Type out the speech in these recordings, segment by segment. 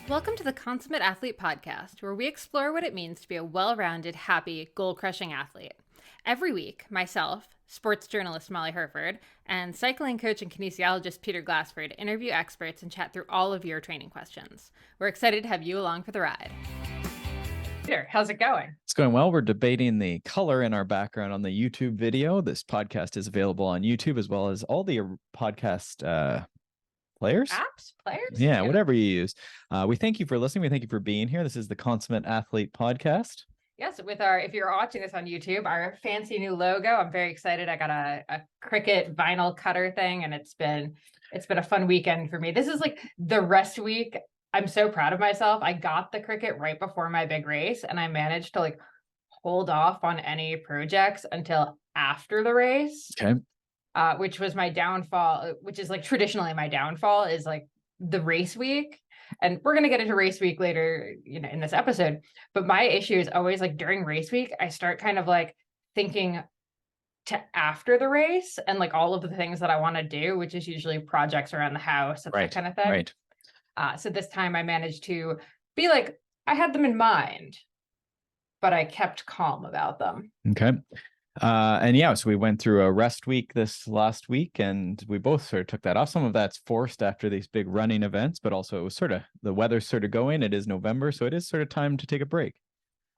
Welcome to the Consummate Athlete Podcast, where we explore what it means to be a well-rounded, happy, goal-crushing athlete. Every week, myself, sports journalist Molly Herford, and cycling coach and kinesiologist Peter Glassford interview experts and chat through all of your training questions. We're excited to have you along for the ride. Peter, how's it going? It's going well. We're debating the color in our background on the YouTube video. This podcast is available on YouTube as well as all the podcast players, Yeah, whatever you use. We thank you for listening. We thank you for being here. This is the Consummate Athlete Podcast. Yes, if you're watching this on YouTube, our fancy new logo. I'm very excited. I got a Cricut vinyl cutter thing, and it's been a fun weekend for me. This is like the rest week. I'm so proud of myself. I got the Cricut right before my big race, and I managed to hold off on any projects until after the race. Okay. Which was my downfall, which is traditionally my downfall is the race week. And we're going to get into race week later, in this episode. But my issue is always during race week, I start kind of thinking to after the race and all of the things that I want to do, which is usually projects around the house and that kind of thing. Right. So this time I managed to be I had them in mind, but I kept calm about them. Okay. So we went through a rest week this last week, and we both sort of took that off. Some of that's forced after these big running events, but also it was the weather's sort of going. It is November, so it is sort of time to take a break.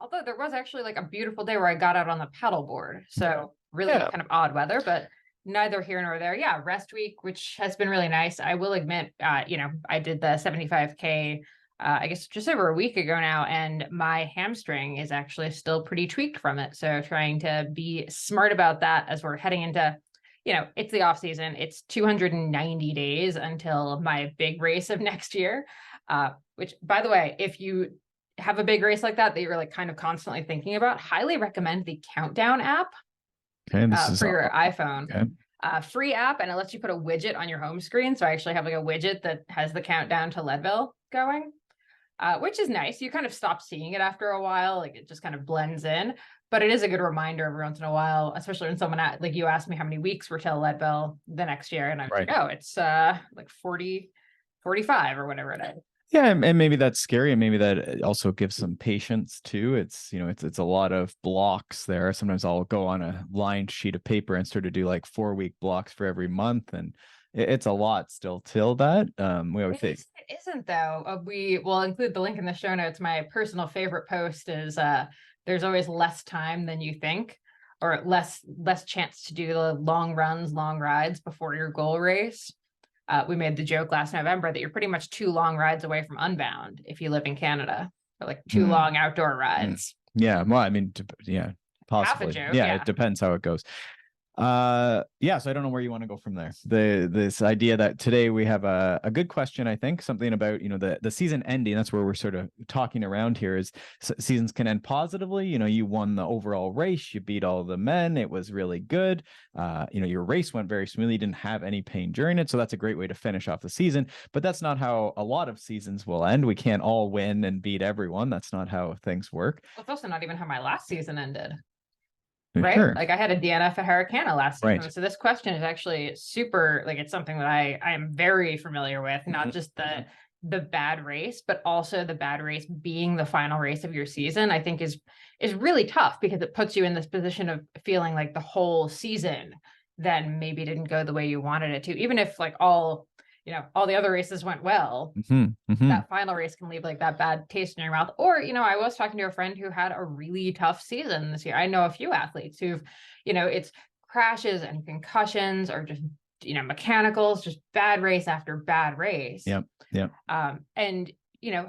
Although there was actually a beautiful day where I got out on the paddleboard. So really kind of odd weather, but neither here nor there. Yeah, rest week, which has been really nice. I will admit, I did the 75K I guess just over a week ago now, and my hamstring is actually still pretty tweaked from it. So trying to be smart about that as we're heading into, it's the off season. It's 290 days until my big race of next year, which, by the way, if you have a big race like that you're kind of constantly thinking about, highly recommend the Countdown app for your iPhone. Okay. Free app, and it lets you put a widget on your home screen. So I actually have a widget that has the countdown to Leadville going. Which is nice. You kind of stop seeing it after a while. It just kind of blends in, but it is a good reminder every once in a while, especially when someone you asked me how many weeks were till Leadville the next year. And I was oh, it's 40, 45 or whatever it is. Yeah. And maybe that's scary. And maybe that also gives some patience too. It's a lot of blocks there. Sometimes I'll go on a lined sheet of paper and sort of do 4-week blocks for every month. And it's a lot still till that. We always think it isn't though. We will include the link in the show notes. My personal favorite post is there's always less time than you think, or less chance to do the long runs, long rides before your goal race. We made the joke last November that you're pretty much 2 long rides away from Unbound if you live in Canada, or 2 long outdoor rides. Yeah, well, I mean, yeah, possibly. Half a joke, yeah, it depends how it goes. So I don't know where you want to go from there. This idea that today we have a good question, I think, something about the season ending. That's where we're sort of talking around here. Is seasons can end positively. You won the overall race, you beat all the men, it was really good. Your race went very smoothly, you didn't have any pain during it, so that's a great way to finish off the season. But that's not how a lot of seasons will end. We can't all win and beat everyone. That's not how things work. Well, it's also not even how my last season ended. Right. Sure. I had a DNF at Harricana last season. Right. So this question is actually super, it's something that I am very familiar with, not just the bad race, but also the bad race being the final race of your season, I think is really tough, because it puts you in this position of feeling like the whole season then maybe didn't go the way you wanted it to, even if all the other races went well. That final race can leave that bad taste in your mouth. Or, I was talking to a friend who had a really tough season this year. I know a few athletes who've, it's crashes and concussions, or just, mechanicals, just bad race after bad race. Yep. And,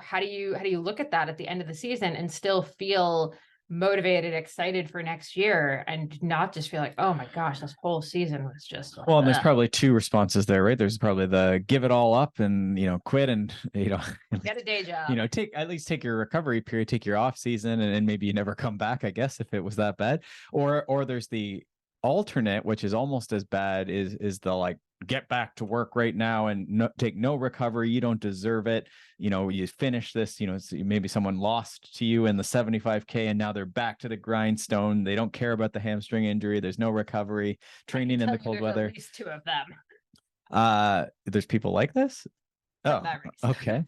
how do you look at that at the end of the season and still feel motivated, excited for next year, and not just feel oh my gosh, this whole season was just well, and there's probably 2 responses there, right? There's probably the give it all up and quit and get a day job, take your recovery period, take your off season, and maybe you never come back, I guess, if it was that bad. Or there's the alternate, which is almost as bad, is the get back to work right now and take no recovery. You don't deserve it. You finish this, maybe someone lost to you in the 75K and now they're back to the grindstone. They don't care about the hamstring injury. There's no recovery, training in the cold weather. At least 2 of them. There's people like this. Oh, that race. okay.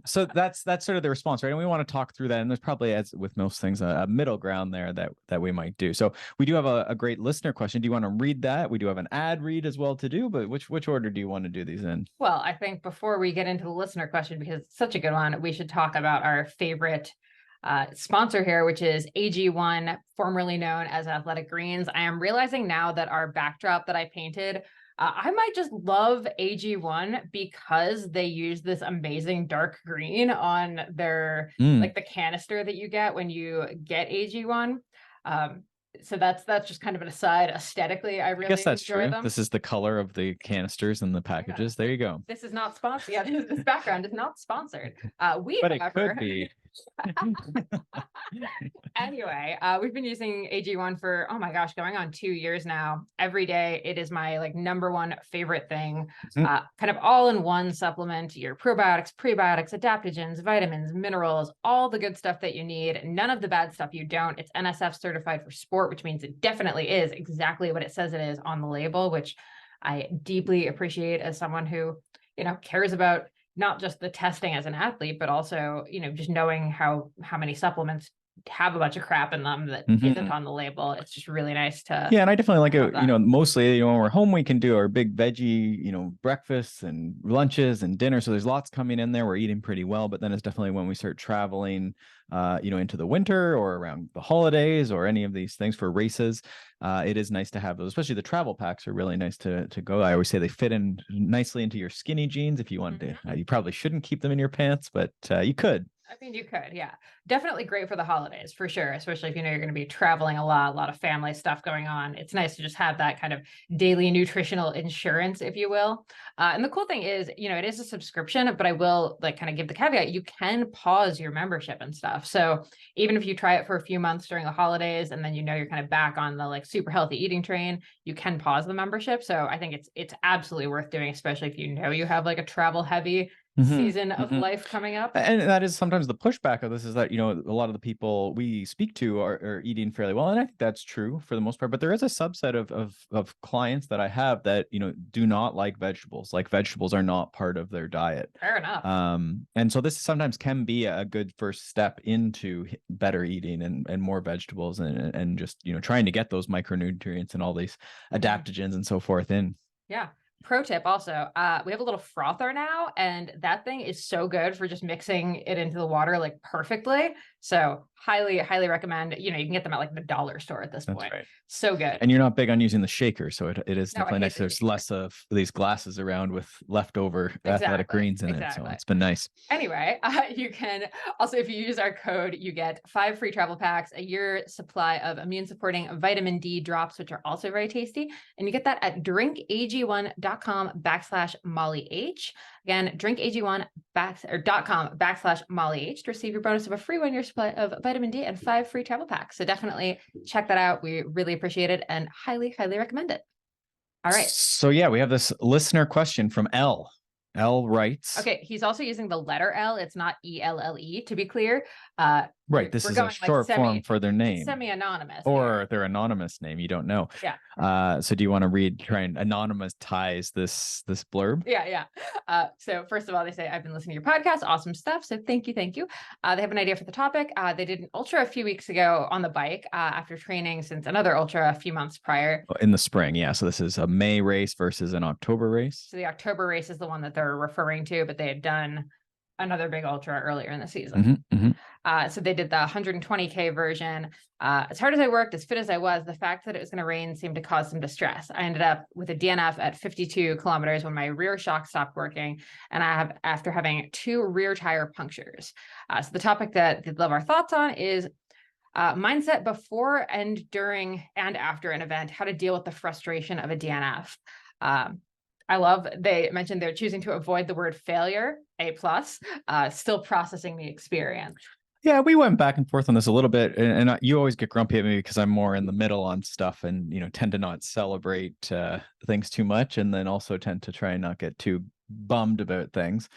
So that's sort of the response, right? And we want to talk through that. And there's probably, as with most things, a middle ground there that we might do. So we do have a great listener question. Do you want to read that? We do have an ad read as well to do, but which order do you want to do these in? Well, I think before we get into the listener question, because it's such a good one, we should talk about our favorite sponsor here, which is AG1, formerly known as Athletic Greens. I am realizing now that our backdrop that I painted, I might just love AG1 because they use this amazing dark green on their like the canister that you get when you get AG1. So that's just kind of an aside. Aesthetically, I really guess that's enjoy true. them. This is the color of the canisters and the packages. There you go. This is not sponsored. Yeah, this background is not sponsored. We, But it however, could be. Anyway, we've been using AG1 for, oh my gosh, going on 2 years now. Every day, it is my like number one favorite thing. Mhm. Kind of all in one supplement, your probiotics, prebiotics, adaptogens, vitamins, minerals, all the good stuff that you need. None of the bad stuff you don't. It's NSF certified for sport, which means it definitely is exactly what it says it is on the label, which I deeply appreciate as someone who, cares about not just the testing as an athlete, but also, just knowing how many supplements have a bunch of crap in them that isn't on the label. It's just really nice to. Yeah, and I definitely like have it. that. Mostly, when we're home, we can do our big veggie, breakfasts and lunches and dinner. So there's lots coming in there. We're eating pretty well, but then it's definitely when we start traveling, into the winter or around the holidays or any of these things for races. It is nice to have those, especially the travel packs are really nice to go. I always say they fit in nicely into your skinny jeans if you wanted to. You probably shouldn't keep them in your pants, but you could. I mean, you could, yeah. Definitely great for the holidays, for sure. Especially if you're going to be traveling a lot of family stuff going on. It's nice to just have that kind of daily nutritional insurance, if you will. And the cool thing is, it is a subscription, but I will like kind of give the caveat, you can pause your membership and stuff. So even if you try it for a few months during the holidays, and then you're kind of back on the like super healthy eating train, you can pause the membership. So I think it's absolutely worth doing, especially if you have like a travel heavy season of life coming up. And that is sometimes the pushback of this is that, a lot of the people we speak to are eating fairly well. And I think that's true for the most part, but there is a subset of clients that I have that, do not like vegetables. Like vegetables are not part of their diet. Fair enough. And so this sometimes can be a good first step into better eating and more vegetables and just, trying to get those micronutrients and all these adaptogens and so forth in. Yeah. Pro tip also, we have a little frother now, and that thing is so good for just mixing it into the water like perfectly. So highly recommend. You can get them at like the dollar store at this point. Right. So good. And you're not big on using the shaker, so it is definitely nice. The There's less of these glasses around with leftover Athletic Greens in it, so it's been nice. Anyway, you can also, if you use our code, you get 5 free travel packs, a year supply of immune supporting vitamin D drops, which are also very tasty, and you get that at drinkag1.com/MollyH. Again, drinkag1.com/MollyH to receive your bonus of a free 1-year supply of vitamin D and 5 free travel packs. So definitely check that out. We really appreciate it and highly recommend it. All right. So yeah, we have this listener question from L. L writes. Okay, he's also using the letter L. It's not ELLE, to be clear. Right, this is a short form for their name. Semi-anonymous. Or their anonymous name, you don't know. Yeah. So do you want to try and anonymize this blurb? Yeah. So first of all, they say, I've been listening to your podcast. Awesome stuff. So thank you. They have an idea for the topic. They did an ultra a few weeks ago on the bike after training since another ultra a few months prior. In the spring, yeah. So this is a May race versus an October race. So the October race is the one that they're referring to, but they had done another big ultra earlier in the season. So they did the 120K version. As hard as I worked, as fit as I was, the fact that it was going to rain seemed to cause some distress. I ended up with a DNF at 52 kilometers when my rear shock stopped working, and after having 2 rear tire punctures. So the topic that they'd love our thoughts on is mindset before and during and after an event, how to deal with the frustration of a DNF. They mentioned they're choosing to avoid the word failure, A+, still processing the experience. Yeah, we went back and forth on this a little bit, and you always get grumpy at me because I'm more in the middle on stuff and, tend to not celebrate things too much, and then also tend to try and not get too bummed about things.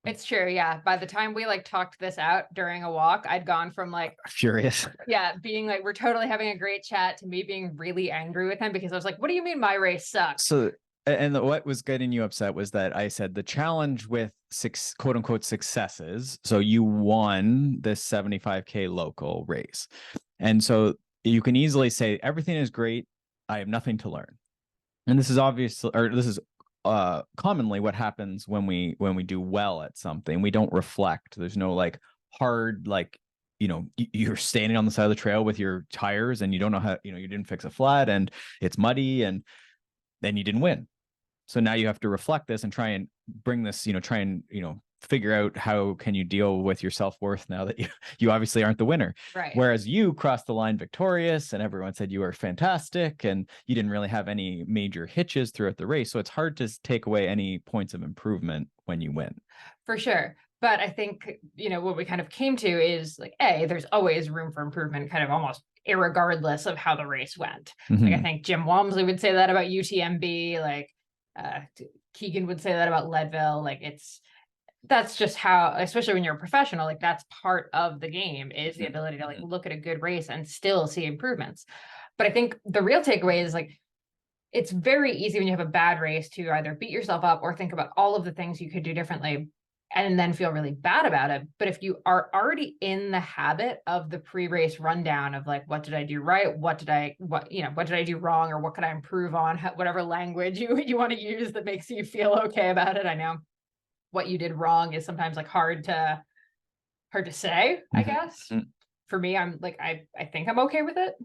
It's true. Yeah. By the time we talked this out during a walk, I'd gone from furious. Yeah. Being we're totally having a great chat to me being really angry with him because I was like, what do you mean my race sucks? So what was getting you upset was that I said the challenge with quote unquote successes. So you won this 75K local race. And so you can easily say everything is great. I have nothing to learn. And this is obviously, or this is commonly what happens when we do well at something. We don't reflect. There's no like hard, like, you're standing on the side of the trail with your tires and you don't know how, you didn't fix a flat and it's muddy and then you didn't win. So now you have to reflect this and try and bring this, figure out how can you deal with your self-worth now that you obviously aren't the winner. Right. Whereas you crossed the line victorious and everyone said you were fantastic and you didn't really have any major hitches throughout the race. So it's hard to take away any points of improvement when you win. For sure. But I think, what we kind of came to is like, there's always room for improvement, kind of almost irregardless of how the race went. Mm-hmm. Like I think Jim Walmsley would say that about UTMB, like Keegan would say that about Leadville. Like that's just how, especially when you're a professional, like that's part of the game, is the ability to like look at a good race and still see improvements. But I think the real takeaway is like, it's very easy when you have a bad race to either beat yourself up or think about all of the things you could do differently and then feel really bad about it. But if you are already in the habit of the pre-race rundown of like, what did I do right? What did I do wrong? Or what could I improve on? Whatever language you want to use that makes you feel okay about it. I know what you did wrong is sometimes like hard to say, I guess. For me, I'm like, I think I'm okay with it.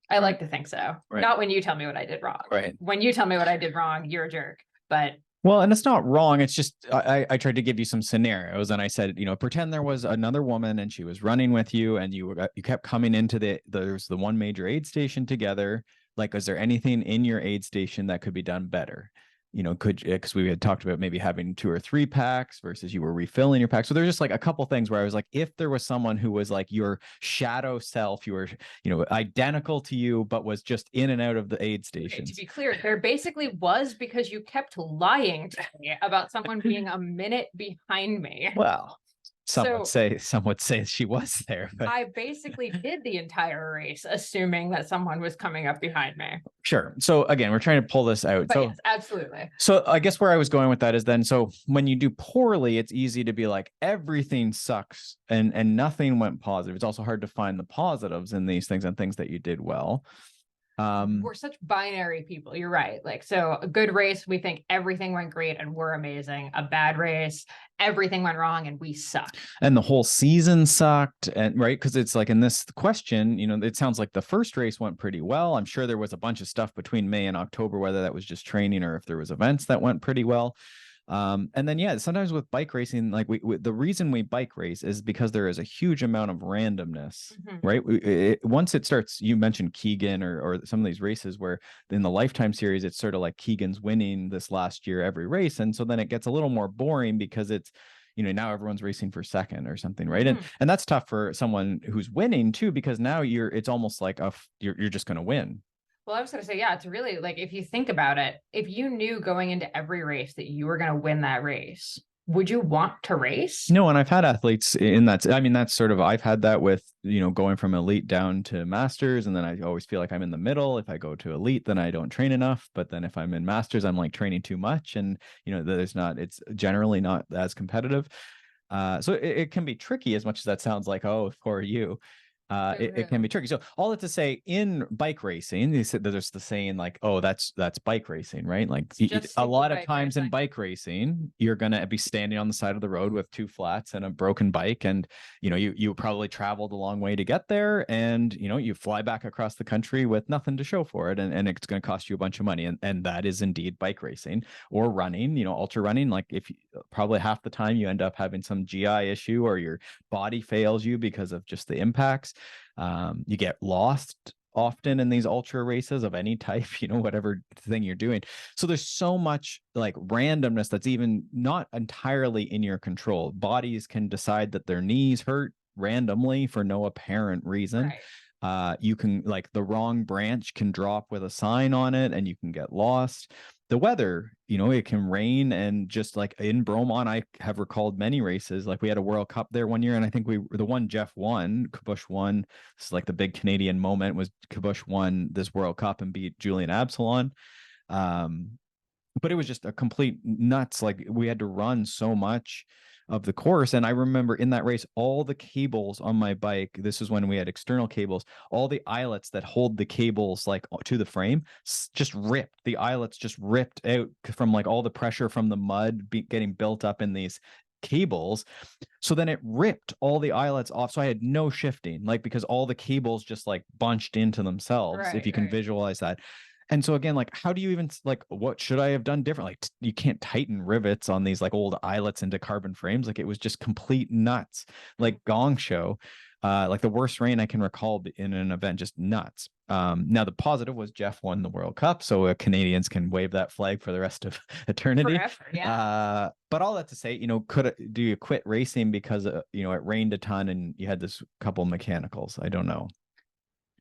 I like to think so. Right. Not when you tell me what I did wrong. Right. When you tell me what I did wrong, you're a jerk. But well, and it's not wrong. It's just I tried to give you some scenarios, and I said, pretend there was another woman and she was running with you, and you kept coming into there's the one major aid station together. Like, is there anything in your aid station that could be done better? Because we had talked about maybe having 2 or 3 packs versus you were refilling your pack. So there's just like a couple things where I was like, if there was someone who was like your shadow self, you were, identical to you, but was just in and out of the aid stations. Okay, to be clear, there basically was, because you kept lying to me about someone being a minute behind me. Well, some would say she was there. But I basically did the entire race assuming that someone was coming up behind me. Sure. So again, we're trying to pull this out. But yes, absolutely. So I guess where I was going with that is then, so when you do poorly, it's easy to be like, everything sucks and nothing went positive. It's also hard to find the positives in these things and things that you did well. We're such binary people. You're right. Like, so a good race, we think everything went great and we're amazing. A bad race, everything went wrong and we suck. And the whole season sucked. And right. Cause it's like in this question, it sounds like the first race went pretty well. I'm sure there was a bunch of stuff between May and October, whether that was just training or if there was events that went pretty well. And then, sometimes with bike racing, like the reason we bike race is because there is a huge amount of randomness, right? Once it starts, you mentioned Keegan or some of these races where in the Lifetime series, it's sort of like Keegan's winning this last year every race. And so then it gets a little more boring because it's, now everyone's racing for second or something, right? And that's tough for someone who's winning too, because now it's almost like you're just going to win. Well, I was going to say, it's really like, if you think about it, if you knew going into every race that you were going to win that race, would you want to race? No. And I've had athletes in that. I mean, that's sort of, I've had that with, going from elite down to masters. And then I always feel like I'm in the middle. If I go to elite, then I don't train enough. But then if I'm in masters, I'm like training too much. And, it's generally not as competitive. So it can be tricky, as much as that sounds like, oh, for you. It can be tricky. So all that to say, in bike racing, they said there's the saying like, oh, that's bike racing, right? Like a lot of times in bike racing, you're going to be standing on the side of the road with 2 flats and a broken bike. And, you probably traveled a long way to get there and, you fly back across the country with nothing to show for it. And it's going to cost you a bunch of money. And that is indeed bike racing or running, ultra running. Like probably half the time you end up having some GI issue or your body fails you because of just the impacts. You get lost often in these ultra races of any type, whatever thing you're doing. So there's so much like randomness that's even not entirely in your control. Bodies can decide that their knees hurt randomly for no apparent reason. Right. You can, like, the wrong branch can drop with a sign on it and you can get lost. The weather, it can rain, and just like in Bromont, I have recalled many races. Like we had a World Cup there one year, and I think the one Jeff won, Kabush won. This is like the big Canadian moment, was Kabush won this World Cup and beat Julian Absalon. but it was just a complete nuts. Like we had to run so much of the course. And I remember in that race, all the cables on my bike, this is when we had external cables, all the eyelets that hold the cables like to the frame just ripped. The eyelets just ripped out from like all the pressure from the mud getting built up in these cables. So then it ripped all the eyelets off. So I had no shifting, like because all the cables just like bunched into themselves, if you can visualize that. And so again, like, how do you even like, what should I have done different? Like, you can't tighten rivets on these like old eyelets into carbon frames. Like, it was just complete nuts, like gong show. Like the worst rain I can recall in an event, just nuts. Now the positive was Jeff won the World Cup, so Canadians can wave that flag for the rest of eternity. Forever, yeah. But all that to say, do you quit racing because it rained a ton and you had this couple mechanicals? I don't know.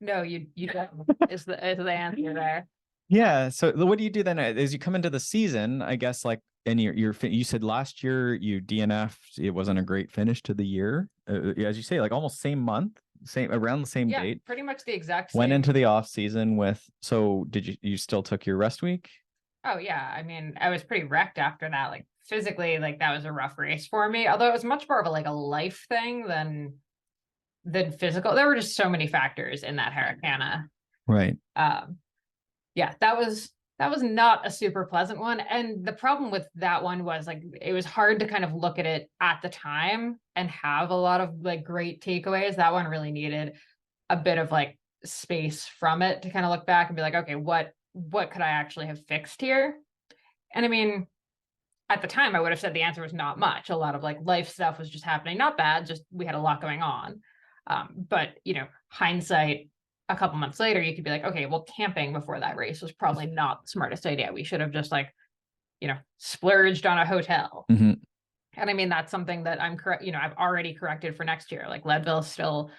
No, you don't is the answer there. Yeah. So what do you do then as you come into the season? I guess like, and you said last year you DNF'd. It wasn't a great finish to the year, as you say, like almost same month, around the same date. Pretty much the exact same. Went into the off season with. So did you still took your rest week? Oh yeah, I mean, I was pretty wrecked after that. Like physically, like that was a rough race for me. Although it was much more of a life thing than physical. There were just so many factors in that Harricana. Right. Yeah, that was not a super pleasant one. And the problem with that one was like it was hard to kind of look at it at the time and have a lot of like great takeaways. That one really needed a bit of like space from it to kind of look back and be like, okay, what could I actually have fixed here? And I mean, at the time I would have said the answer was not much. A lot of like life stuff was just happening, not bad, just we had a lot going on. But hindsight, a couple months later, you could be like, okay, well, camping before that race was probably not the smartest idea. We should have just like, splurged on a hotel. Mm-hmm. And I mean, that's something that I'm correct. I've already corrected for next year. Like Leadville's still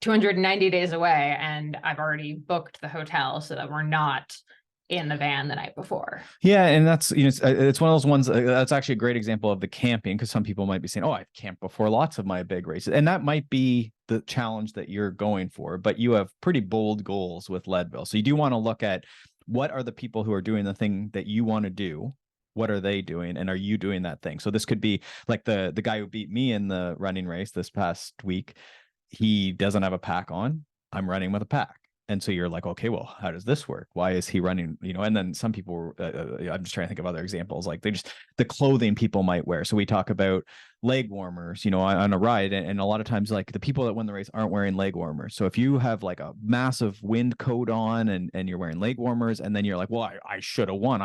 290 days away, and I've already booked the hotel so that we're not in the van the night before. Yeah, and that's it's one of those ones that's actually a great example of the camping, because some people might be saying, "Oh, I've camped before lots of my big races," and that might be the challenge that you're going for. But you have pretty bold goals with Leadville, so you do want to look at what are the people who are doing the thing that you want to do. What are they doing, and are you doing that thing? So this could be like the guy who beat me in the running race this past week. He doesn't have a pack on. I'm running with a pack. And so you're like, okay, well, how does this work? Why is he running? And then some people, I'm just trying to think of other examples, like the clothing people might wear. So we talk about leg warmers, on a ride. And a lot of times, like the people that win the race aren't wearing leg warmers. So if you have like a massive wind coat on and you're wearing leg warmers, and then you're like, well, I should have won.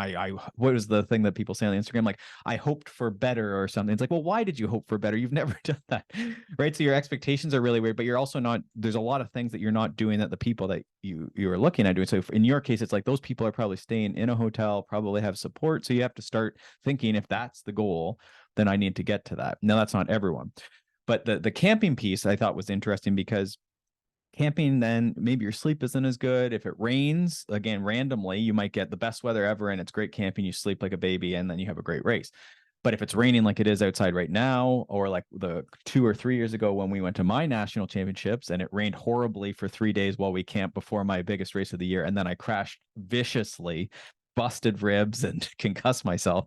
What was the thing that people say on Instagram? Like, I hoped for better or something. It's like, well, why did you hope for better? You've never done that. Right. So your expectations are really weird, but you're also not, there's a lot of things that you're not doing that the people that you are looking at doing. So in your case, it's like those people are probably staying in a hotel, probably have support. So you have to start thinking, if that's the goal, then I need to get to that. Now, that's not everyone. But the camping piece I thought was interesting, because camping, then maybe your sleep isn't as good. If it rains, again, randomly, you might get the best weather ever and it's great camping. You sleep like a baby and then you have a great race. But if it's raining like it is outside right now, or like the 2 or 3 years ago when we went to my national championships and it rained horribly for 3 days while we camped before my biggest race of the year, and then I crashed viciously, busted ribs and concussed myself.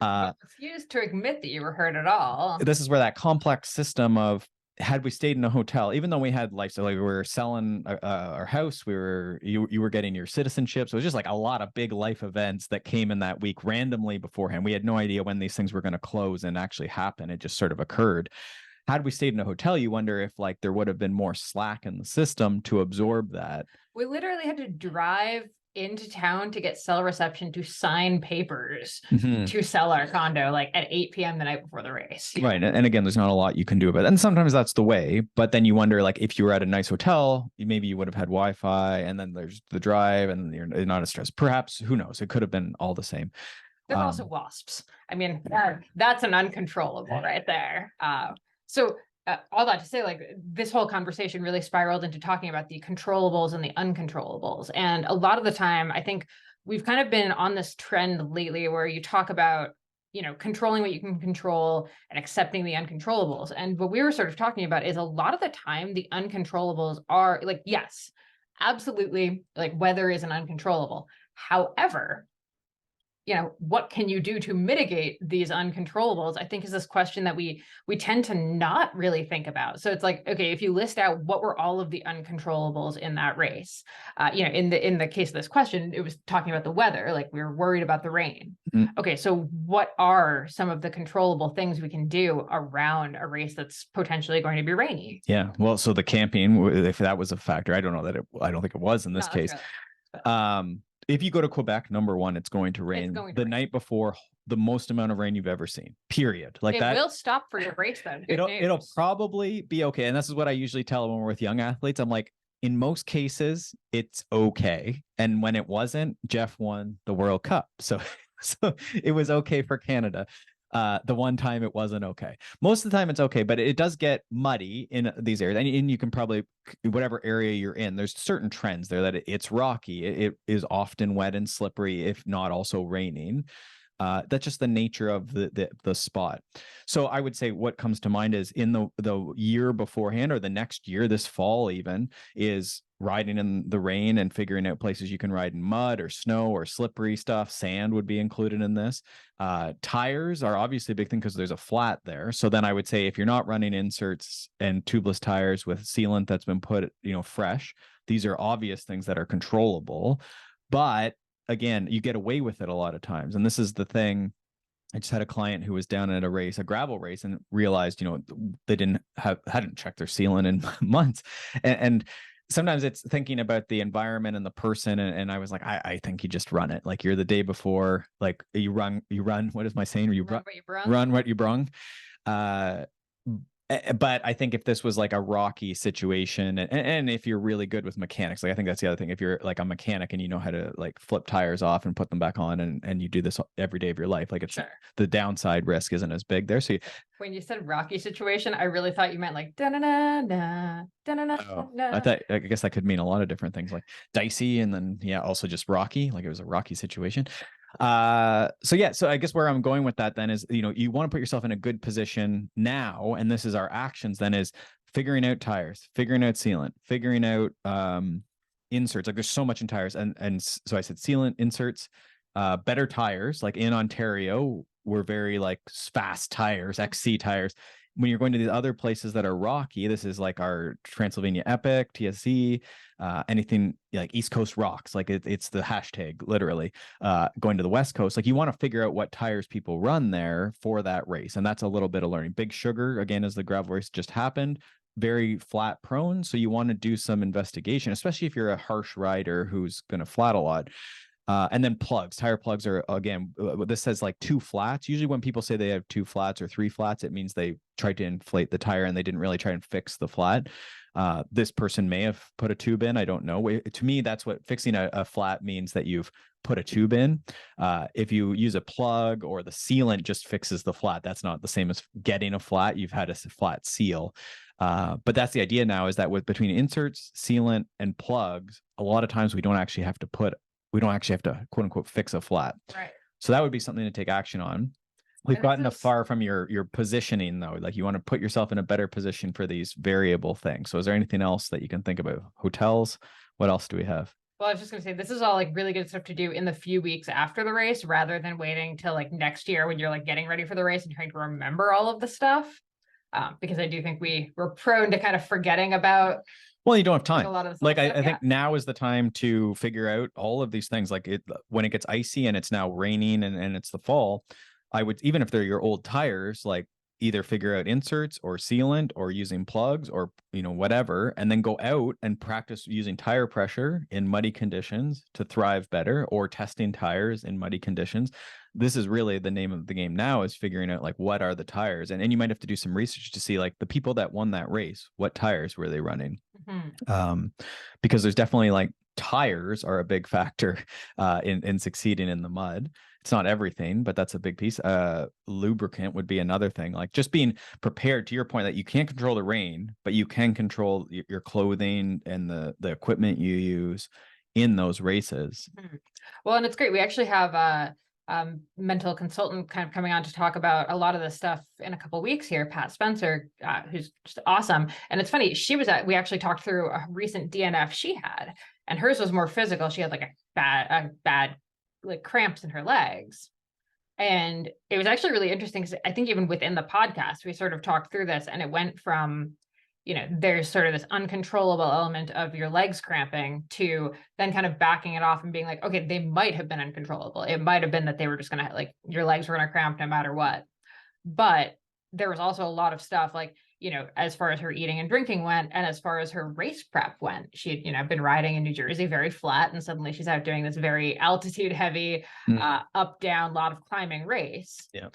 Refused to admit that you were hurt at all. This is where that complex system of, had we stayed in a hotel, even though we had life, so like we were selling our house, you were getting your citizenship. So it was just like a lot of big life events that came in that week randomly beforehand. We had no idea when these things were going to close and actually happen. It just sort of occurred. Had we stayed in a hotel, you wonder if like there would have been more slack in the system to absorb that. We literally had to drive into town to get cell reception to sign papers to sell our condo like at 8 p.m. the night before the race. Right. And again, there's not a lot you can do about it. And sometimes that's the way. But then you wonder, like, if you were at a nice hotel, maybe you would have had Wi-Fi, and then there's the drive and you're not as stressed. Perhaps, who knows? It could have been all the same. There are also wasps. I mean, that's an uncontrollable right there. So all that to say, like, this whole conversation really spiraled into talking about the controllables and the uncontrollables. And a lot of the time, I think we've kind of been on this trend lately where you talk about, controlling what you can control and accepting the uncontrollables. And what we were sort of talking about is a lot of the time, the uncontrollables are like, yes, absolutely, like weather is an uncontrollable. However, what can you do to mitigate these uncontrollables, I think is this question that we tend to not really think about. So it's like, okay, if you list out what were all of the uncontrollables in that race, in the case of this question, it was talking about the weather, like we were worried about the rain. Okay, so what are some of the controllable things we can do around a race that's potentially going to be rainy? Yeah, well, so the camping, if that was a factor, I don't know that I don't think it was in this case. If you go to Quebec, number one, it's going to rain the night before, the most amount of rain you've ever seen, period. Like that. It will stop for your race though. It'll probably be okay. And this is what I usually tell when we're with young athletes. I'm like, in most cases, it's okay. And when it wasn't, Jeff won the World Cup. So it was okay for Canada. The one time it wasn't okay. Most of the time it's okay, but it does get muddy in these areas. And you can probably, whatever area you're in, there's certain trends there that it's rocky. It is often wet and slippery, if not also raining. That's just the nature of the spot. So I would say what comes to mind is in the year beforehand or the next year, this fall even, is riding in the rain and figuring out places you can ride in mud or snow or slippery stuff. Sand would be included in this. Tires are obviously a big thing because there's a flat there. So then I would say if you're not running inserts and tubeless tires with sealant that's been put, fresh, these are obvious things that are controllable. But again, you get away with it a lot of times. And this is the thing. I just had a client who was down at a gravel race, and realized, they hadn't checked their sealant in months. And sometimes it's thinking about the environment and the person. And I was like, I think you just run it. Like you're the day before, like you run, what is my saying? Run what you brung. But I think if this was like a rocky situation, and if you're really good with mechanics, like I think that's the other thing. If you're like a mechanic and you know how to like flip tires off and put them back on, and you do this every day of your life, like it's the downside risk isn't as big there. So when you said rocky situation, I really thought you meant like da-na-na-na, da-na-na-na. I guess that could mean a lot of different things, like dicey, and then also just rocky, like it was a rocky situation. So I guess where I'm going with that then is, you want to put yourself in a good position now, and this is our actions then, is figuring out tires, figuring out sealant, figuring out inserts. Like there's so much in tires, and so I said sealant, inserts, better tires. Like in Ontario, we're very like fast tires, XC tires. When you're going to these other places that are rocky, this is like our Transylvania Epic, TSC, anything like East Coast rocks, like it's the hashtag literally. Going to the West Coast, like you want to figure out what tires people run there for that race. And that's a little bit of learning. Big Sugar, again, as the gravel race just happened, very flat prone. So you want to do some investigation, especially if you're a harsh rider who's going to flat a lot. And then tire plugs are, again, this says like 2 flats. Usually when people say they have 2 flats or 3 flats, it means they tried to inflate the tire and they didn't really try and fix the flat. This person may have put a tube in. I don't know. To me, that's what fixing a flat means, that you've put a tube in. If you use a plug or the sealant just fixes the flat, that's not the same as getting a flat. You've had a flat seal. But that's the idea now, is that between inserts, sealant, and plugs, a lot of times we don't actually have to quote unquote fix a flat. Right. So that would be something to take action on. We've gotten far from your positioning though. Like you want to put yourself in a better position for these variable things. So is there anything else that you can think about? Hotels? What else do we have? Well, I was just going to say, this is all like really good stuff to do in the few weeks after the race, rather than waiting till like next year when you're like getting ready for the race and trying to remember all of the stuff. Because I do think we're prone to kind of forgetting about. Well, you don't have time. A lot of like I think now is the time to figure out all of these things. Like when it gets icy and it's now raining and it's the fall, I would, even if they're your old tires, like either figure out inserts or sealant or using plugs or, whatever, and then go out and practice using tire pressure in muddy conditions to thrive better, or testing tires in muddy conditions. This is really the name of the game now, is figuring out like what are the tires, and you might have to do some research to see like the people that won that race, what tires were they running? Mm-hmm. Because there's definitely like tires are a big factor in succeeding in the mud. It's not everything, but that's a big piece. Lubricant would be another thing, like just being prepared, to your point, that you can't control the rain, but you can control your clothing and the equipment you use in those races. Mm-hmm. Well, and it's great. We actually have a mental consultant kind of coming on to talk about a lot of this stuff in a couple of weeks here, Pat Spencer, who's just awesome. And it's funny, we actually talked through a recent DNF she had, and hers was more physical. She had like a bad like cramps in her legs. And it was actually really interesting because I think even within the podcast, we sort of talked through this, and it went from, there's sort of this uncontrollable element of your legs cramping to then kind of backing it off and being like, okay, they might have been uncontrollable. It might have been that they were just going to, like, your legs were going to cramp no matter what. But there was also a lot of stuff like, as far as her eating and drinking went, and as far as her race prep went, she'd, been riding in New Jersey, very flat, and suddenly she's out doing this very altitude heavy, up, down, lot of climbing race. Yeah.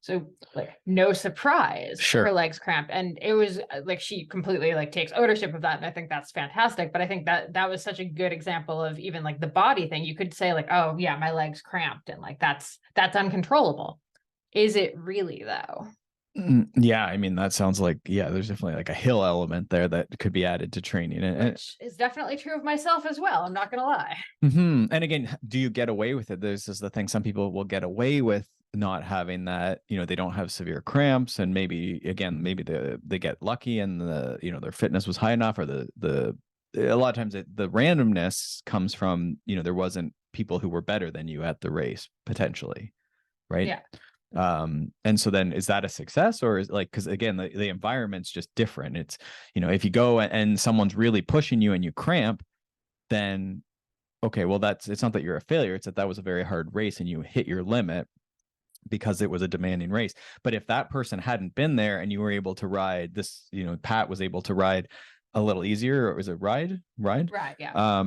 So like no surprise, Sure, her legs cramped. And it was like, she completely like takes ownership of that. And I think that's fantastic. But I think that was such a good example of even like the body thing. You could say like, oh yeah, my legs cramped, and like, that's uncontrollable. Is it really though? Yeah, I mean, that sounds like, there's definitely like a hill element there that could be added to training. Which is definitely true of myself as well. I'm not going to lie. And again, do you get away with it? This is the thing. Some people will get away with not having that, they don't have severe cramps, and maybe they get lucky and their fitness was high enough, or a lot of times the randomness comes from, there wasn't people who were better than you at the race potentially. Right. Yeah. And so then is that a success, or is like, because again, the environment's just different. It's, if you go and someone's really pushing you and you cramp, then okay, well, it's not that you're a failure. It's that was a very hard race and you hit your limit because it was a demanding race. But if that person hadn't been there and you were able to ride this, Pat was able to ride a little easier, or was it ride? Right. Yeah.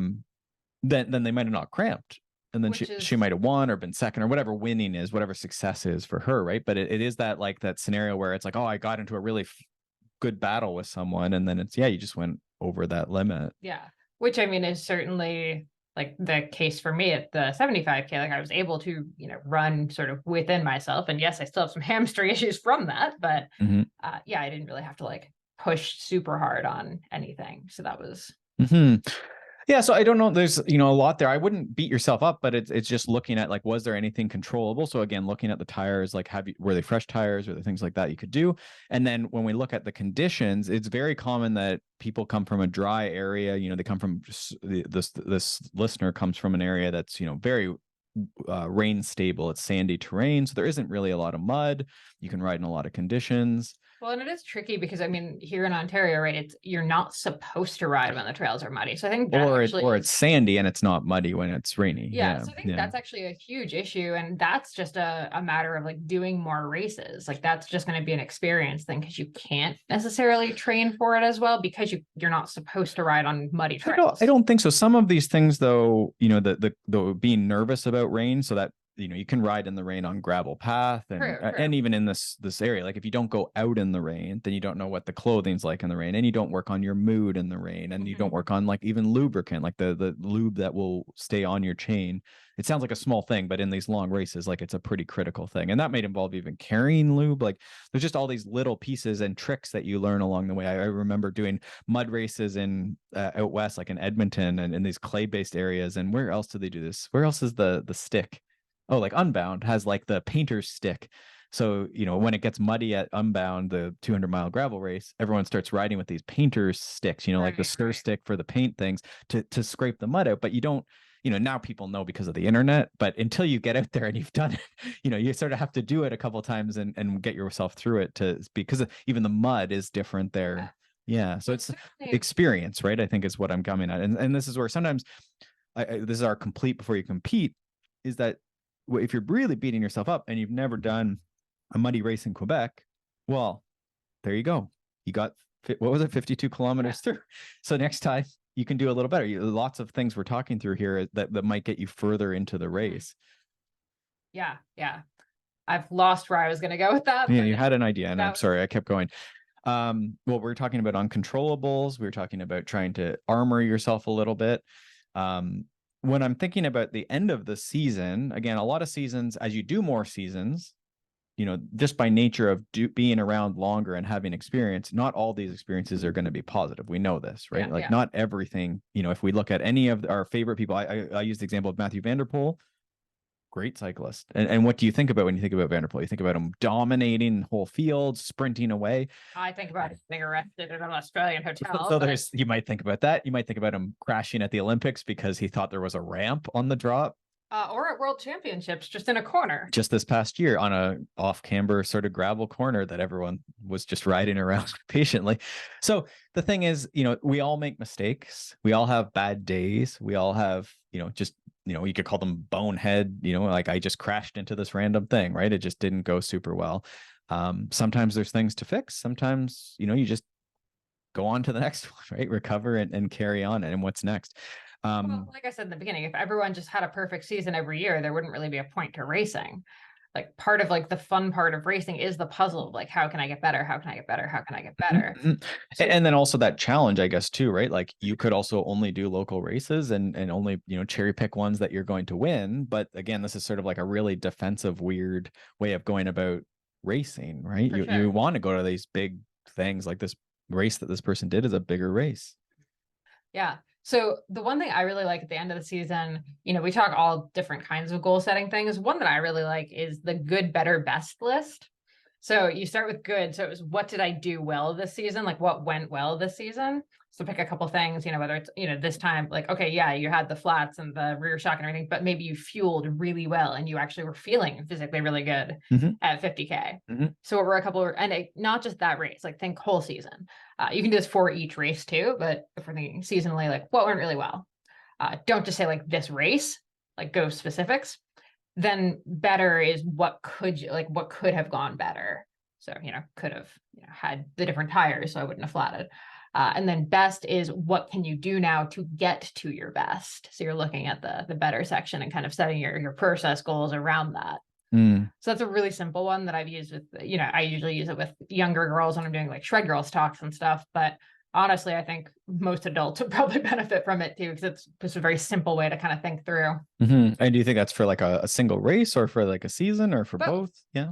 Then they might have not cramped. And then she might have won or been second, or whatever winning is, whatever success is for her. Right. But it is that, like, that scenario where it's like, oh, I got into a really good battle with someone. And then it's, you just went over that limit. Yeah. Which, I mean, is certainly like the case for me at the 75K. Like, I was able to, run sort of within myself. And yes, I still have some hamstring issues from that. But I didn't really have to like push super hard on anything. So that was. Yeah, so I don't know. There's, a lot there. I wouldn't beat yourself up, but it's just looking at, like, was there anything controllable? So again, looking at the tires, like, were they fresh tires, or the things like that you could do? And then when we look at the conditions, it's very common that people come from a dry area. They come from this listener comes from an area that's, very rain stable. It's sandy terrain, so there isn't really a lot of mud. You can ride in a lot of conditions. Well, and it is tricky because, I mean, here in Ontario, right, you're not supposed to ride when the trails are muddy. So I think that or it's sandy and it's not muddy when it's rainy. Yeah. So I think that's actually a huge issue. And that's just a matter of like doing more races. Like, that's just going to be an experience thing, because you can't necessarily train for it as well, because you're not supposed to ride on muddy trails. I don't think so. Some of these things, though, the being nervous about rain, so that you can ride in the rain on gravel path, and True. And even in this area, like, if you don't go out in the rain, then you don't know what the clothing's like in the rain, and you don't work on your mood in the rain, and you don't work on, like, even lubricant, like the lube that will stay on your chain. It sounds like a small thing, but in these long races, like, it's a pretty critical thing, and that might involve even carrying lube. Like, there's just all these little pieces and tricks that you learn along the way. I remember doing mud races in out west, like in Edmonton, and in these clay-based areas. And where else do they do this? Where else is the stick? Oh, like Unbound has like the painter's stick. So, when it gets muddy at Unbound, the 200-mile gravel race, everyone starts riding with these painter's sticks, like the stir stick for the paint things to scrape the mud out. But you don't, now people know because of the internet, but until you get out there and you've done it, you sort of have to do it a couple of times and get yourself through it, because even the mud is different there. Yeah. So it's experience, right? I think is what I'm coming at. And this is where sometimes this is our complete before you compete, is that if you're really beating yourself up and you've never done a muddy race in Quebec, well, there you go. You got, what was it, 52 kilometers through. So next time you can do a little better. Lots of things we're talking through here that might get you further into the race. Yeah. I've lost where I was going to go with that. Yeah, you had an idea, and I'm sorry, I kept going. Well, we're talking about uncontrollables. We were talking about trying to armor yourself a little bit. When I'm thinking about the end of the season, again, a lot of seasons, as you do more seasons, just by nature of being around longer and having experience, not all these experiences are going to be positive. We know this, right? Not everything, if we look at any of our favorite people, I use the example of Mathieu van der Poel, great cyclist. And what do you think about when you think about Van der Poel? You think about him dominating whole fields, sprinting away. I think about being arrested in an Australian hotel. So you might think about that. You might think about him crashing at the Olympics because he thought there was a ramp on the drop. Or at World Championships, just in a corner. Just this past year on a off camber sort of gravel corner that everyone was just riding around patiently. So the thing is, we all make mistakes. We all have bad days. We all have, just, you could call them bonehead, like I just crashed into this random thing, right? It just didn't go super well. Sometimes there's things to fix. Sometimes, you just go on to the next one, right? Recover and carry on. And what's next? Well, like I said in the beginning, if everyone just had a perfect season every year, there wouldn't really be a point to racing. Like part of like the fun part of racing is the puzzle of like, how can I get better? How can I get better? How can I get better? So, and then also that challenge, I guess, too, right? Like you could also only do local races and only, cherry pick ones that you're going to win. But again, this is sort of like a really defensive, weird way of going about racing, right? You want to go to these big things, like this race that this person did is a bigger race. Yeah. So the one thing I really like at the end of the season, we talk all different kinds of goal setting things. One that I really like is the good, better, best list. So you start with good. So it was, what did I do well this season? Like what went well this season? So pick a couple things, whether it's, this time, like, okay, yeah, you had the flats and the rear shock and everything, but maybe you fueled really well and you actually were feeling physically really good at 50K. So what were a couple and not just that race, like think whole season. You can do this for each race too, but if we're thinking seasonally, like what went really well? Don't just say like this race, like go specifics. Then better is what could have gone better. So, could have had the different tires, so I wouldn't have flatted. And then best is what can you do now to get to your best? So you're looking at the better section and kind of setting your process goals around that. So that's a really simple one that I've used with, I usually use it with younger girls when I'm doing like shred girls talks and stuff. But honestly, I think most adults would probably benefit from it too, because it's just a very simple way to kind of think through. And do you think that's for like a single race or for like a season or for both? Yeah.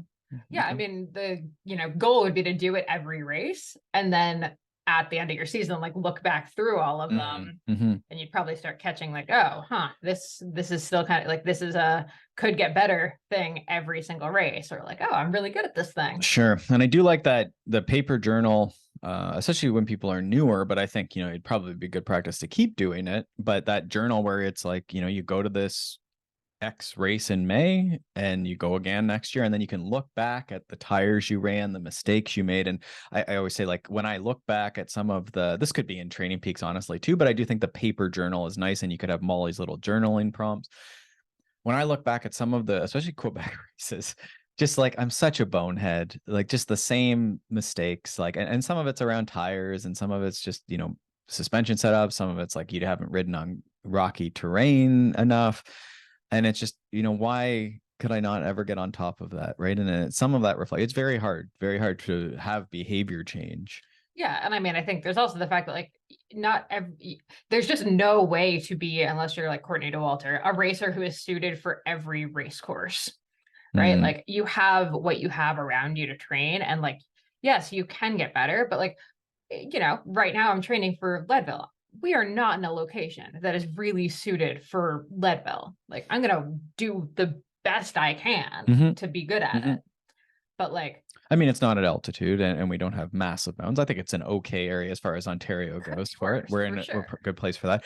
Yeah. I mean, the, goal would be to do it every race. And then at the end of your season, like look back through all of them and you'd probably start catching like, oh, this is still kind of like, this is a could get better thing every single race, or like, oh, I'm really good at this thing. Sure. And I do like that the paper journal, especially when people are newer, but I think, it'd probably be good practice to keep doing it. But that journal where it's like, you go to this X race in May and you go again next year, and then you can look back at the tires you ran, the mistakes you made. And I always say, like, when I look back at some of this could be in Training Peaks, honestly, too, but I do think the paper journal is nice, and you could have Molly's little journaling prompts. When I look back at some of the, especially Quebec races, just like I'm such a bonehead, like just the same mistakes, like, and some of it's around tires and some of it's just, suspension setup. Some of it's like you haven't ridden on rocky terrain enough. And it's just, why could I not ever get on top of that? Right. And some of that it's very hard to have behavior change. Yeah. And I mean, I think there's also the fact that like there's just no way to be, unless you're like Courtney Dauwalter, a racer who is suited for every race course, right? Like you have what you have around you to train, and like, yes, you can get better, but like, right now I'm training for Leadville. We are not in a location that is really suited for Leadville. Like I'm going to do the best I can to be good at it. But like, I mean, it's not at altitude and we don't have massive mountains. I think it's an okay area as far as Ontario goes for it. We're in a good place for that.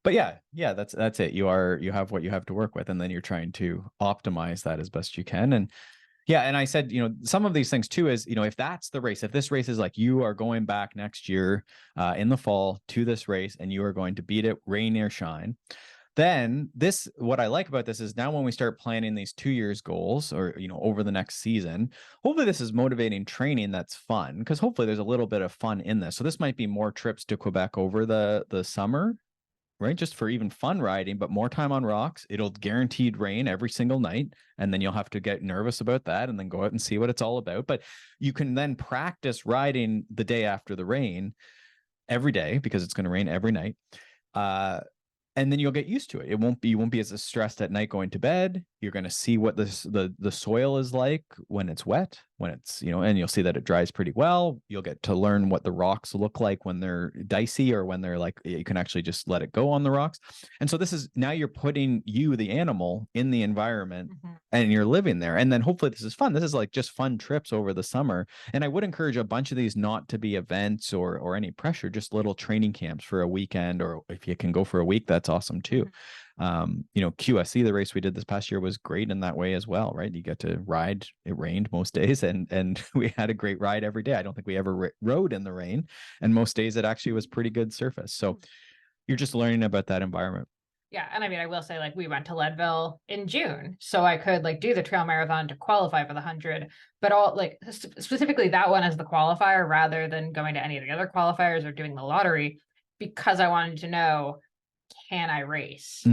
But yeah, that's it. You have what you have to work with, and then you're trying to optimize that as best you can. And yeah, and I said, some of these things too is, if that's the race, if this race is like you are going back next year in the fall to this race and you are going to beat it, rain or shine, then what I like about this is now when we start planning these 2 years goals or, over the next season, hopefully this is motivating training that's fun, because hopefully there's a little bit of fun in this. So this might be more trips to Quebec over the summer, right? Just for even fun riding, but more time on rocks. It'll guaranteed rain every single night. And then you'll have to get nervous about that and then go out and see what it's all about. But you can then practice riding the day after the rain every day, because it's going to rain every night. And then you'll get used to it. You won't be as stressed at night going to bed. You're going to see what the soil is like when it's wet, when it's, and you'll see that it dries pretty well. You'll get to learn what the rocks look like when they're dicey, or when they're like, you can actually just let it go on the rocks. And so this is, now you're putting the animal in the environment and you're living there. And then hopefully this is fun. This is like just fun trips over the summer. And I would encourage a bunch of these not to be events or any pressure, just little training camps for a weekend, or if you can go for a week, that's awesome too. You know, QSC, the race we did this past year, was great in that way as well, right? You get to ride. It rained most days, and we had a great ride every day. I don't think we ever rode in the rain, and most days it actually was pretty good surface. So you're just learning about that environment. Yeah. And I mean, I will say, like, we went to Leadville in June, so I could like do the trail marathon to qualify for the 100, but all like specifically that one as the qualifier rather than going to any of the other qualifiers or doing the lottery, because I wanted to know, can I race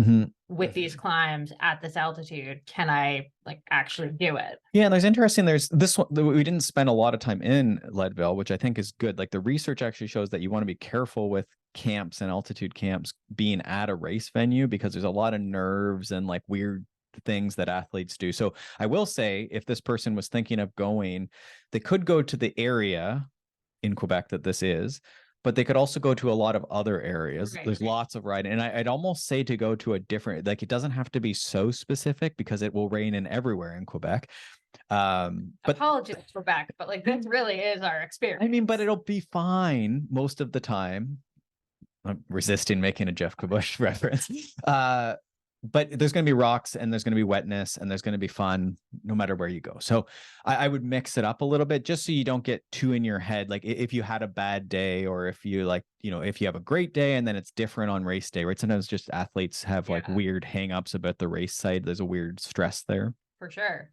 with these climbs at this altitude? Can I like actually do it? Yeah, and there's this one, we didn't spend a lot of time in Leadville, which I think is good. Like the research actually shows that you want to be careful with camps and altitude camps being at a race venue, because there's a lot of nerves and like weird things that athletes do. So I will say, if this person was thinking of going, they could go to the area in Quebec that this is, but they could also go to a lot of other areas. There's lots of riding. And I'd almost say to go to a different, like it doesn't have to be so specific, because it will rain in everywhere in Quebec. But apologies, Quebec, but like this really is our experience. I mean, but it'll be fine most of the time. I'm resisting making a Jeff Kabush reference. But there's going to be rocks, and there's going to be wetness, and there's going to be fun no matter where you go. So I would mix it up a little bit, just so you don't get too in your head. Like if you had a bad day, or if you like, you know, if you have a great day and then it's different on race day, right? Sometimes just athletes have like weird hangups about the race site. There's a weird stress there. For sure.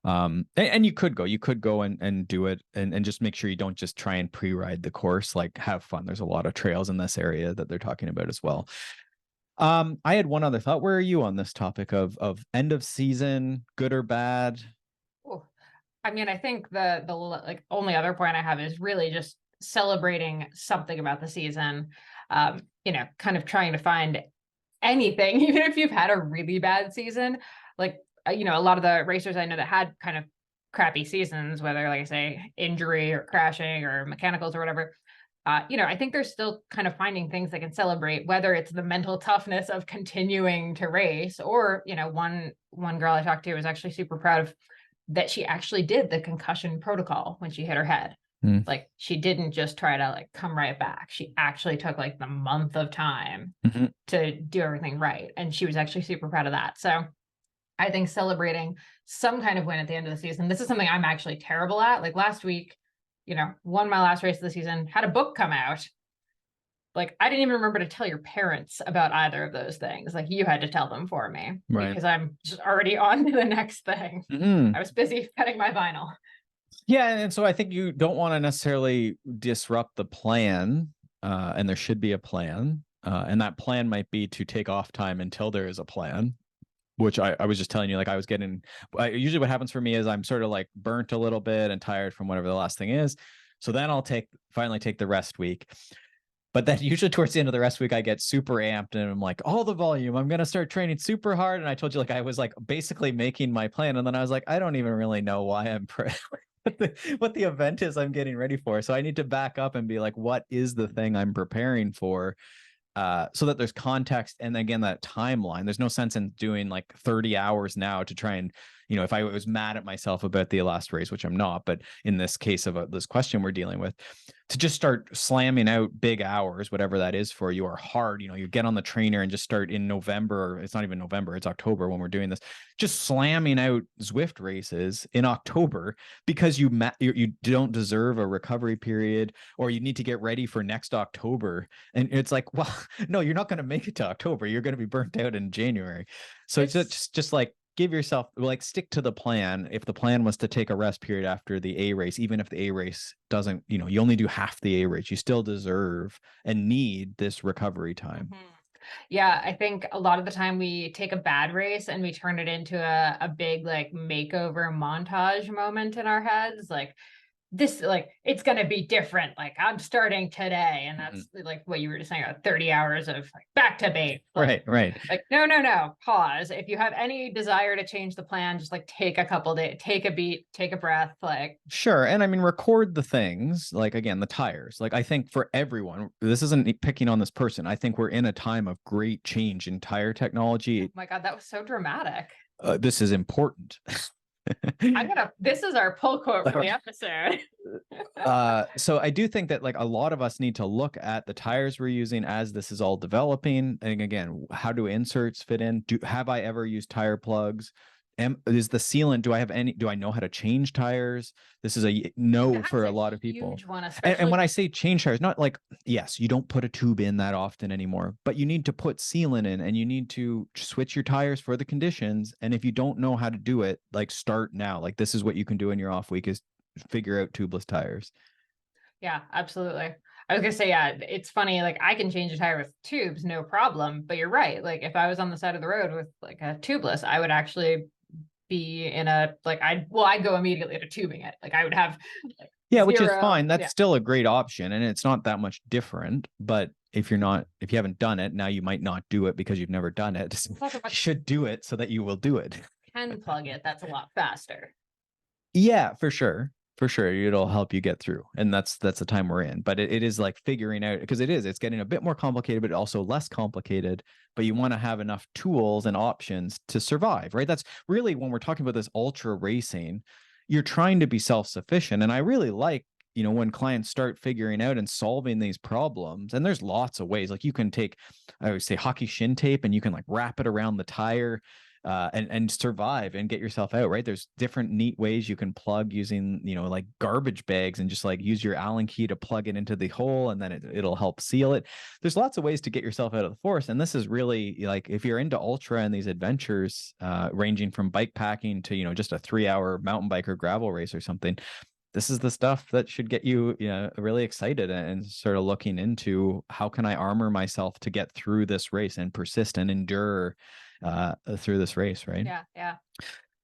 And you could go and do it, and just make sure you don't just try and pre-ride the course. Like have fun. There's a lot of trails in this area that they're talking about as well. I had one other thought. Where are you on this topic of end of season, good or bad? Ooh. I mean, I think the like only other point I have is really just celebrating something about the season. You know, kind of trying to find anything, even if you've had a really bad season. Like, you know, a lot of the racers I know that had kind of crappy seasons, whether, like I say, injury or crashing or mechanicals or whatever, you know, I think they're still kind of finding things they can celebrate, whether it's the mental toughness of continuing to race, or, you know, one girl I talked to was actually super proud of that she actually did the concussion protocol when she hit her head. Like she didn't just try to like come right back. She actually took like the month of time to do everything right. And she was actually super proud of that. So I think celebrating some kind of win at the end of the season, this is something I'm actually terrible at. Like last week, you know, won my last race of the season, had a book come out. Like I didn't even remember to tell your parents about either of those things. Like you had to tell them for me, because I'm just already on to the next thing. I was busy cutting my vinyl. Yeah, and so I think you don't want to necessarily disrupt the plan, and there should be a plan, and that plan might be to take off time until there is a plan. Which I was just telling you, like I was getting, usually what happens for me is I'm sort of like burnt a little bit and tired from whatever the last thing is. So then I'll finally take the rest week. But then usually towards the end of the rest week, I get super amped and I'm like, all the volume, I'm going to start training super hard. And I told you, like, I was like basically making my plan. And then I was like, I don't even really know why I'm what the event is I'm getting ready for. So I need to back up and be like, what is the thing I'm preparing for? So that there's context, and again, that timeline. There's no sense in doing like 30 hours now to try and, you know, if I was mad at myself about the last race, which I'm not, but in this case of this question we're dealing with, to just start slamming out big hours, whatever that is for you, or hard, you know, you get on the trainer and just start in November, or it's not even November, it's October when we're doing this, just slamming out Zwift races in October because you don't deserve a recovery period, or you need to get ready for next October. And it's like, well, no, you're not going to make it to October. You're going to be burnt out in January. So it's just like, give yourself, like, stick to the plan. If the plan was to take a rest period after the A race, even if the A race doesn't, you know, you only do half the A race, you still deserve and need this recovery time. Yeah, I think a lot of the time we take a bad race and we turn it into a big like makeover montage moment in our heads. Like, this, like, it's going to be different. Like, I'm starting today. And that's like what you were just saying about 30 hours of like back to base. Like, right. Like, no, pause. If you have any desire to change the plan, just like take a couple days, take a beat, take a breath. Like, sure. And I mean, record the things, like, again, the tires. Like, I think for everyone, this isn't picking on this person. I think we're in a time of great change in tire technology. Oh my God, that was so dramatic. This is important. This is our pull quote for the episode. So I do think that like a lot of us need to look at the tires we're using as this is all developing. And again, how do inserts fit in? Have I ever used tire plugs? Is the sealant, do I know how to change tires? This is a no That's for a a lot of people. huge one, And especially when I say change tires, not like, yes, you don't put a tube in that often anymore, but you need to put sealant in and you need to switch your tires for the conditions. And if you don't know how to do it, like start now. Like this is what you can do in your off week is figure out tubeless tires. Yeah, absolutely. I was gonna say, yeah, it's funny, like I can change a tire with tubes, no problem. But you're right. Like if I was on the side of the road with like a tubeless, I would actually be in a like I'd go immediately to tubing it. Like I would have like yeah, which is zero- fine. That's yeah. still a great option, and it's not that much different. But if you haven't done it, now you might not do it because you've never done it. You should do it so that you will do it. Can plug it. That's a lot faster. Yeah, for sure. For sure. It'll help you get through. And that's the time we're in. But it is like figuring out because it's getting a bit more complicated, but also less complicated. But you want to have enough tools and options to survive, right? That's really when we're talking about this ultra racing, you're trying to be self-sufficient. And I really like, when clients start figuring out and solving these problems, and there's lots of ways. Like you can take, I always say hockey shin tape, and you can like wrap it around the tire. And survive and get yourself out, right? There's different neat ways you can plug using, like garbage bags and just like use your Allen key to plug it into the hole and then it'll help seal it. There's lots of ways to get yourself out of the forest. And this is really like, if you're into ultra and these adventures, ranging from bike packing to, just a 3-hour mountain bike or gravel race or something, this is the stuff that should get you, really excited and sort of looking into how can I armor myself to get through this race and persist and endure through this race, right? Yeah.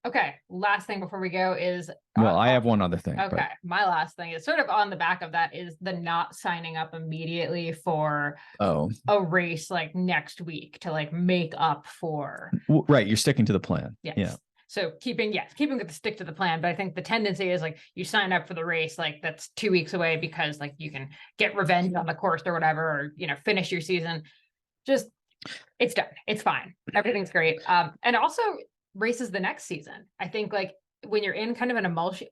Okay. Last thing before we go is I have one other thing. Okay. My last thing is sort of on the back of that is the not signing up immediately for a race like next week to like make up for. Right. You're sticking to the plan. Yes. Yeah. So keeping the stick to the plan. But I think the tendency is like you sign up for the race, like that's 2 weeks away because like you can get revenge on the course or whatever, or, finish your season. Just it's done. It's fine. Everything's great. And also races the next season. I think like when you're in kind of an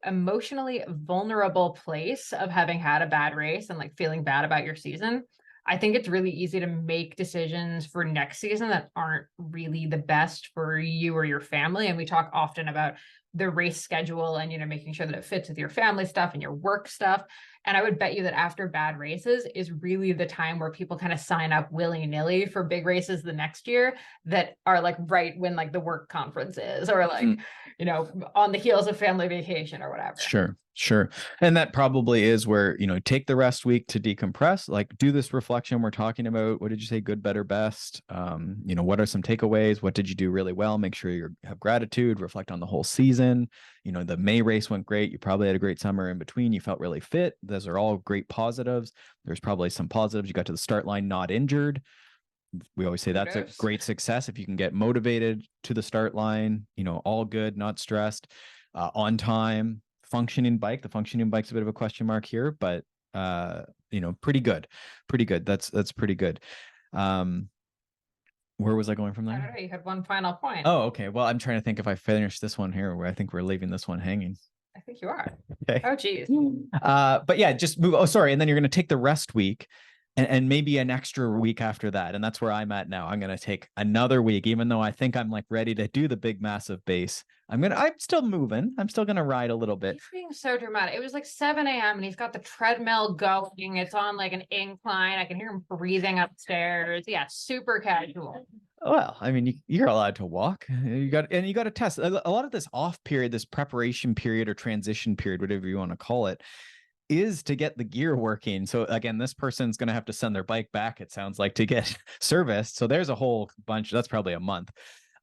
emotionally vulnerable place of having had a bad race and like feeling bad about your season, I think it's really easy to make decisions for next season that aren't really the best for you or your family. And we talk often about the race schedule and, making sure that it fits with your family stuff and your work stuff. And I would bet you that after bad races is really the time where people kind of sign up willy-nilly for big races the next year that are like right when like the work conference is or like, on the heels of family vacation or whatever. Sure. And that probably is where, take the rest week to decompress, like do this reflection we're talking about. What did you say? Good, better, best? What are some takeaways? What did you do really well? Make sure you have gratitude, reflect on the whole season. The May race went great. You probably had a great summer in between. You felt really fit. Those are all great positives. There's probably some positives. You got to the start line, not injured. We always say that's a great success. If you can get motivated to the start line, all good, not stressed, on time, functioning bike. The functioning bike's a bit of a question mark here, but pretty good. That's pretty good. Where was I going from there? I don't know. You had one final point. Oh, okay. Well, I'm trying to think if I finish this one here, where I think we're leaving this one hanging. I think you are. Okay. Oh, geez. But yeah, just move. Oh, sorry. And then you're going to take the rest week and maybe an extra week after that. And that's where I'm at now. I'm going to take another week, even though I think I'm like ready to do the big, massive base. I'm still moving. I'm still going to ride a little bit. He's being so dramatic. It was like 7 a.m. and he's got the treadmill going. It's on like an incline. I can hear him breathing upstairs. Yeah. Super casual. Well, I mean, you're allowed to walk. You got to test a lot of this off period, this preparation period or transition period, whatever you want to call it, is to get the gear working. So again, this person's going to have to send their bike back, it sounds like, to get serviced. So there's a whole bunch. That's probably a month.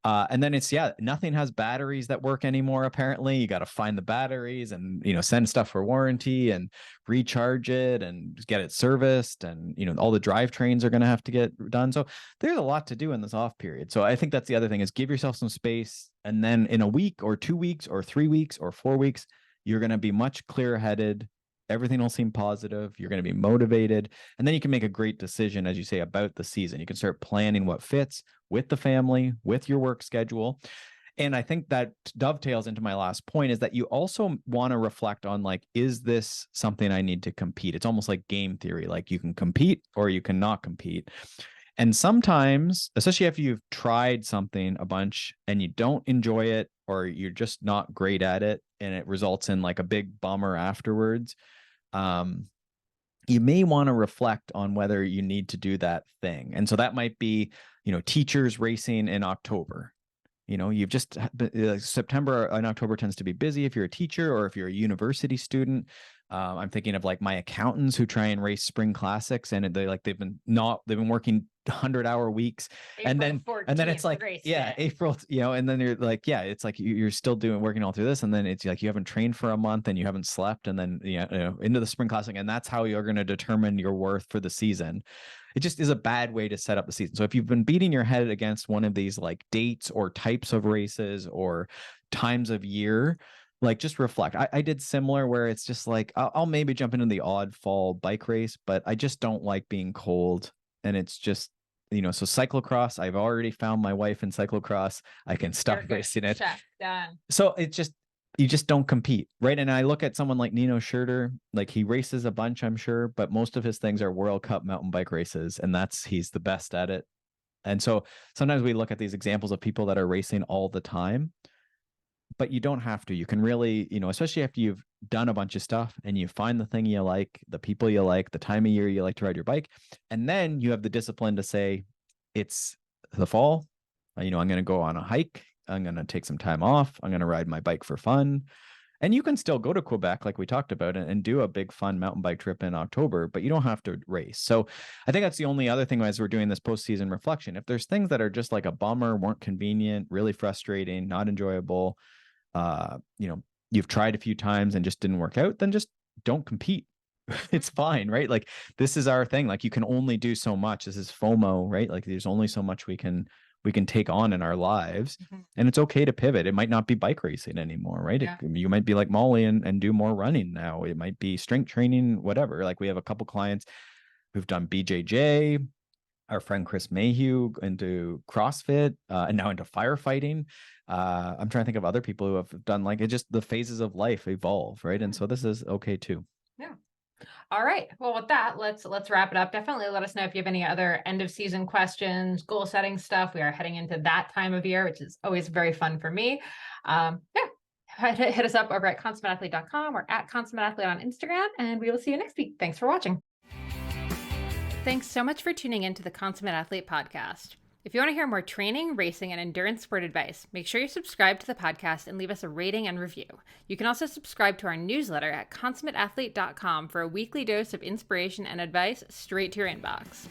And then nothing has batteries that work anymore. Apparently you got to find the batteries and, send stuff for warranty and recharge it and get it serviced. And, all the drivetrains are going to have to get done. So there's a lot to do in this off period. So I think that's the other thing is give yourself some space. And then in a week or 2 weeks or 3 weeks or 4 weeks, you're going to be much clearer headed. Everything will seem positive. You're going to be motivated. And then you can make a great decision, as you say, about the season. You can start planning what fits with the family, with your work schedule. And I think that dovetails into my last point, is that you also want to reflect on, like, is this something I need to compete? It's almost like game theory. Like, you can compete or you cannot compete. And sometimes, especially if you've tried something a bunch and you don't enjoy it, or you're just not great at it, and it results in like a big bummer afterwards, you may want to reflect on whether you need to do that thing. And so that might be, teachers racing in October. You've just September and October tends to be busy if you're a teacher or if you're a university student. I'm thinking of like my accountants who try and race spring classics, and they've been working 100-hour weeks, and then it's like, April, and then you're like, it's like you're still working all through this, and then it's like you haven't trained for a month and you haven't slept, and then into the spring classic, and that's how you're going to determine your worth for the season. It just is a bad way to set up the season. So if you've been beating your head against one of these like dates or types of races or times of year, like, just reflect. I did similar, where it's just like, I'll maybe jump into the odd fall bike race, but I just don't like being cold. And it's just, so cyclocross, I've already found my wife in cyclocross. I can stop racing it. Done. So you just don't compete, right? And I look at someone like Nino Schurter, like, he races a bunch, I'm sure, but most of his things are World Cup mountain bike races, and he's the best at it. And so sometimes we look at these examples of people that are racing all the time, but you don't have to. You can really, especially after you've done a bunch of stuff and you find the thing you like, the people you like, the time of year you like to ride your bike, and then you have the discipline to say, it's the fall, I'm going to go on a hike, I'm going to take some time off, I'm going to ride my bike for fun. And you can still go to Quebec, like we talked about, and do a big fun mountain bike trip in October, but you don't have to race. So I think that's the only other thing as we're doing this postseason reflection. If there's things that are just like a bummer, weren't convenient, really frustrating, not enjoyable, you've tried a few times and just didn't work out, then just don't compete. It's fine, right? Like, this is our thing. Like, you can only do so much. This is FOMO, right? Like, there's only so much we can take on in our lives, and it's okay to pivot. It might not be bike racing anymore, right? Yeah. You might be like Molly and do more running now. It might be strength training, whatever. Like, we have a couple clients who've done BJJ, our friend Chris Mayhew into CrossFit, and now into firefighting. I'm trying to think of other people who have done, like, it just, the phases of life evolve, right? And so this is okay too. Yeah. All right. Well, with that, let's wrap it up. Definitely let us know if you have any other end of season questions, goal setting stuff. We are heading into that time of year, which is always very fun for me. Hit us up over at consummateathlete.com or at consummateathlete on Instagram, and we will see you next week. Thanks for watching. Thanks so much for tuning in to the Consummate Athlete podcast. If you want to hear more training, racing, and endurance sport advice, make sure you subscribe to the podcast and leave us a rating and review. You can also subscribe to our newsletter at consummateathlete.com for a weekly dose of inspiration and advice straight to your inbox.